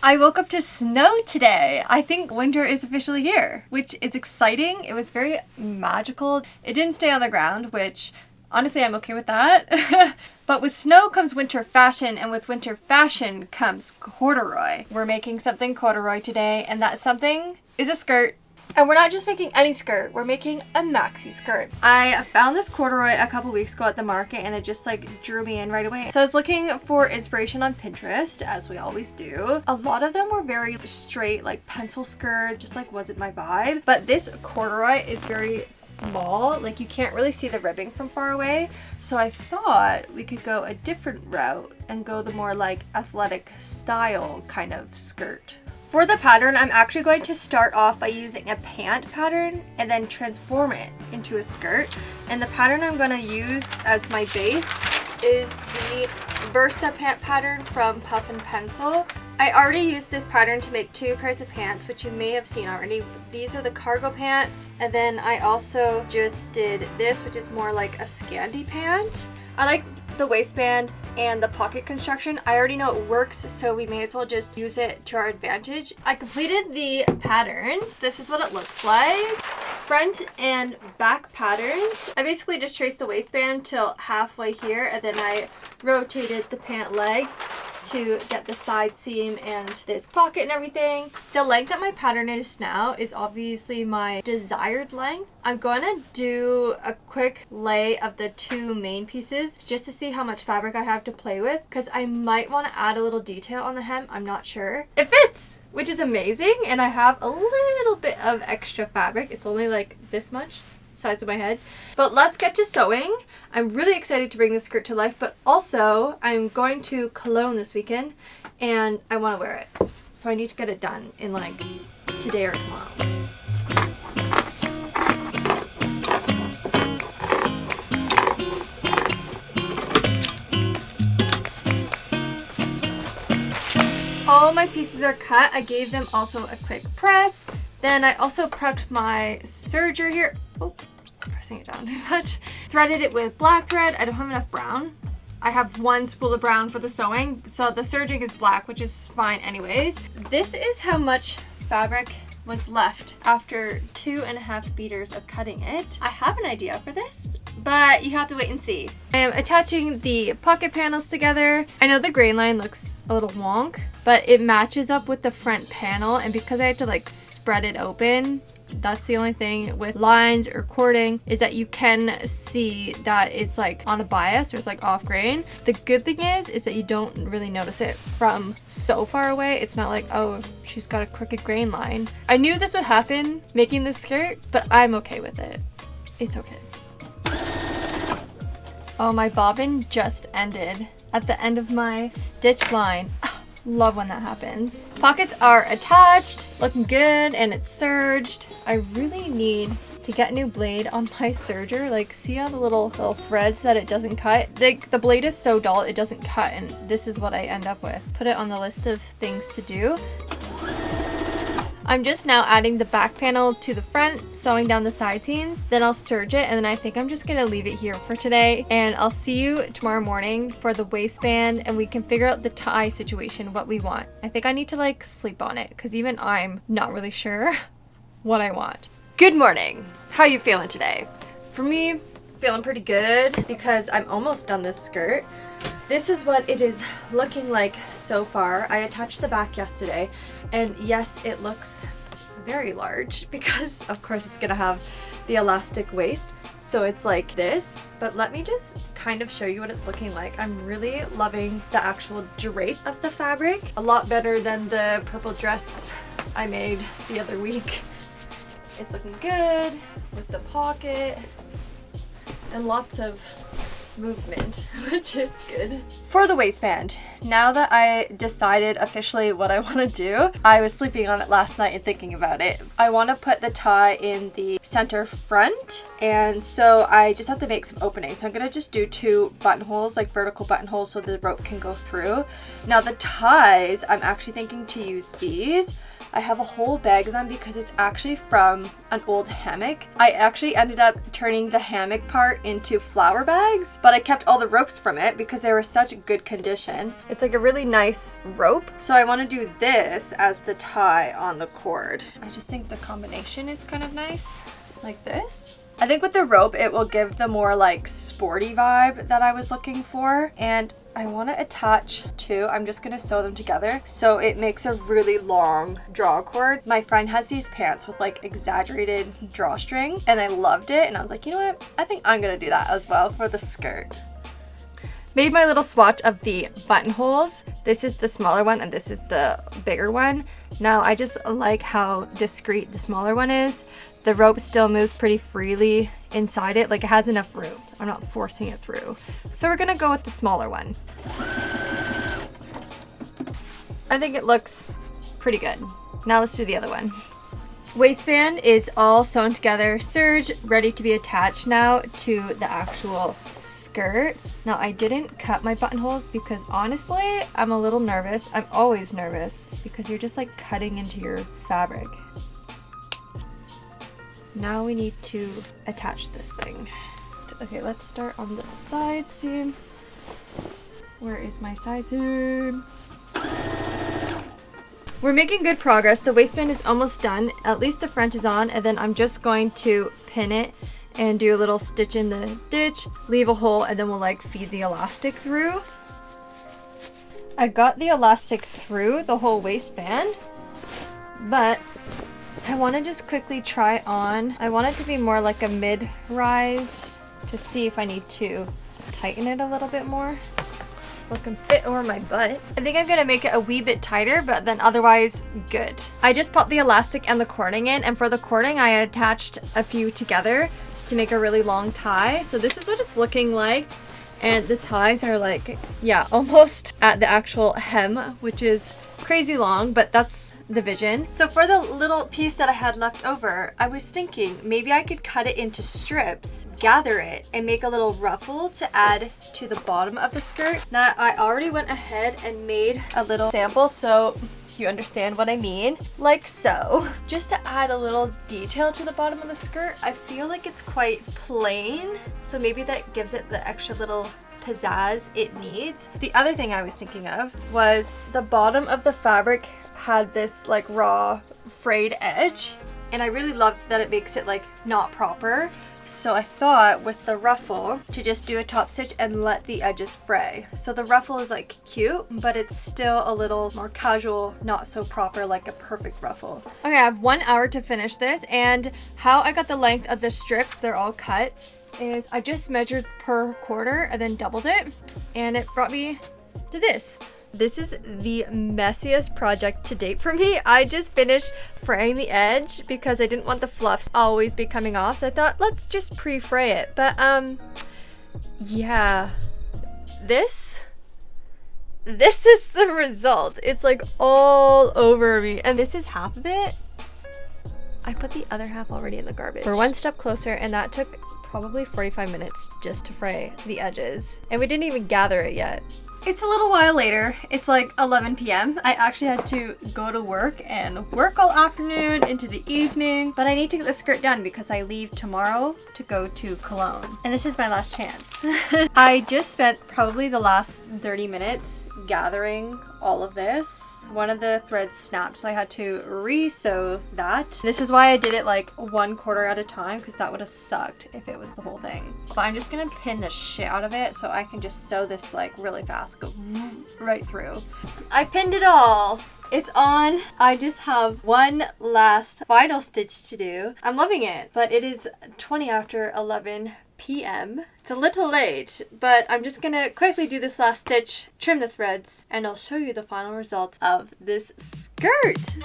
I woke up to snow today. I think winter is officially here, which is exciting. It was very magical. It didn't stay on the ground, which honestly I'm okay with that. But with snow comes winter fashion, and with winter fashion comes corduroy. We're making something corduroy today, and that something is a skirt. And we're not just making any skirt, we're making a maxi skirt. I found this corduroy a couple weeks ago at the market and it just like drew me in right away. So I was looking for inspiration on Pinterest, as we always do. A lot of them were very straight, like pencil skirt, just like wasn't my vibe. But this corduroy is very small, like you can't really see the ribbing from far away. So I thought we could go a different route and go the more like athletic style kind of skirt. For the pattern, I'm actually going to start off by using a pant pattern and then transform it into a skirt. And the pattern I'm going to use as my base is the Versa pant pattern from Puff and Pencil. I already used this pattern to make two pairs of pants, which you may have seen already. These are the cargo pants, and then I also just did this, which is more like a scandy pant. I like the waistband and the pocket construction. I already know it works, so we may as well just use it to our advantage. I completed the patterns. This is what it looks like. Front and back patterns. I basically just traced the waistband till halfway here, and then I rotated the pant leg to get the side seam and this pocket and everything. The length that my pattern is now is obviously my desired length. I'm going to do a quick lay of the two main pieces just to see how much fabric I have to play with, because I might want to add a little detail on the hem. I'm not sure. It fits, which is amazing, and I have a little bit of extra fabric. It's only like this much, size of my head. But let's get to sewing. I'm really excited to bring this skirt to life, but also I'm going to Cologne this weekend and I want to wear it. So I need to get it done in like today or tomorrow. All my pieces are cut. I gave them also a quick press. Then I also prepped my serger here. Oh, pressing it down too much. Threaded it with black thread. I don't have enough brown. I have one spool of brown for the sewing, so the serging is black, which is fine anyways. This is how much fabric was left after 2.5 meters of cutting it. I have an idea for this, but you have to wait and see. I am attaching the pocket panels together. I know the grain line looks a little wonk, but it matches up with the front panel, and because I had to like spread it open, that's the only thing with lines or cording, is that you can see that it's like on a bias or it's like off grain. The good thing is that you don't really notice it from so far away. It's not like, oh, she's got a crooked grain line. I knew this would happen making this skirt, but I'm okay with it. It's okay. Oh, my bobbin just ended at the end of my stitch line. Love when that happens. Pockets are attached, looking good, and it's serged. I really need to get a new blade on my serger. Like, see all the little threads that it doesn't cut? The blade is so dull it doesn't cut, and this is what I end up with. Put it on the list of things to do. I'm just now adding the back panel to the front, sewing down the side seams, then I'll serge it, and then I think I'm just gonna leave it here for today, and I'll see you tomorrow morning for the waistband, and we can figure out the tie situation, what we want. I think I need to like sleep on it, because even I'm not really sure what I want. Good morning. How you feeling today? For me, feeling pretty good because I'm almost done this skirt. This is what it is looking like so far. I attached the back yesterday, and yes, it looks very large because of course it's gonna have the elastic waist, so it's like this. But let me just kind of show you what it's looking like. I'm really loving the actual drape of the fabric, a lot better than the purple dress I made the other week. It's looking good with the pocket and lots of movement, which is good. For the waistband, now that I decided officially what I want to do, I was sleeping on it last night and thinking about it. I want to put the tie in the center front, and so I just have to make some openings. So I'm going to just do 2 buttonholes, like vertical buttonholes, so the rope can go through. Now the ties, I'm actually thinking to use these. I have a whole bag of them because it's actually from an old hammock. I actually ended up turning the hammock part into flower bags, but but I kept all the ropes from it because they were such good condition. It's like a really nice rope. So I want to do this as the tie on the cord. I just think the combination is kind of nice, like this. I think with the rope, it will give the more like sporty vibe that I was looking for. And I want to attach two. I'm just going to sew them together so it makes a really long draw cord. My friend has these pants with like exaggerated drawstring and I loved it. And I was like, you know what? I think I'm going to do that as well for the skirt. Made my little swatch of the buttonholes. This is the smaller one and this is the bigger one. Now I just like how discreet the smaller one is. The rope still moves pretty freely inside it, like it has enough room. I'm not forcing it through. So we're gonna go with the smaller one. I think it looks pretty good. Now let's do the other one. Waistband is all sewn together, serge, ready to be attached now to the actual skirt. Now I didn't cut my buttonholes because honestly, I'm a little nervous. I'm always nervous because you're just like cutting into your fabric. Now we need to attach this thing. Okay, let's start on the side seam. Where is my side seam? We're making good progress. The waistband is almost done. At least the front is on, and then I'm just going to pin it and do a little stitch in the ditch, leave a hole, and then we'll like feed the elastic through. I got the elastic through the whole waistband, but I want to just quickly try on. I want it to be more like a mid-rise to see if I need to tighten it a little bit more. Look and fit over my butt. I think I'm gonna make it a wee bit tighter, but then otherwise good. I just popped the elastic and the cording in, and for the cording I attached a few together to make a really long tie. So this is what it's looking like. And the ties are like, yeah, almost at the actual hem, which is crazy long, but that's the vision. So for the little piece that I had left over, I was thinking maybe I could cut it into strips, gather it, and make a little ruffle to add to the bottom of the skirt. Now I already went ahead and made a little sample so you understand what I mean, like so. Just to add a little detail to the bottom of the skirt, I feel like it's quite plain, so maybe that gives it the extra little pizzazz it needs. The other thing I was thinking of was the bottom of the fabric had this like raw frayed edge, and I really love that it makes it like not proper. So I thought with the ruffle to just do a top stitch and let the edges fray. So the ruffle is like cute, but it's still a little more casual, not so proper like a perfect ruffle. Okay, I have 1 hour to finish this, and how I got the length of the strips, they're all cut, is I just measured per quarter and then doubled it, and it brought me to this. This is the messiest project to date for me. I just finished fraying the edge because I didn't want the fluffs always be coming off. So I thought, let's just pre-fray it. But yeah, this is the result. It's like all over me. And this is half of it. I put the other half already in the garbage. We're one step closer, and that took probably 45 minutes just to fray the edges. And we didn't even gather it yet. It's a little while later. It's like 11 p.m. I actually had to go to work and work all afternoon into the evening, but I need to get the skirt done because I leave tomorrow to go to Cologne. And this is my last chance. I just spent probably the last 30 minutes gathering all of this. One of the threads snapped, so I had to re-sew that. This is why I did it like 1 quarter at a time, because that would have sucked if it was the whole thing. But I'm just gonna pin the shit out of it so I can just sew this like really fast, go right through. I pinned it all. It's on. I just have one last final stitch to do. I'm loving it, but it is 20 after 11 p.m. It's a little late, but I'm just gonna quickly do this last stitch, trim the threads, and I'll show you the final result of this skirt.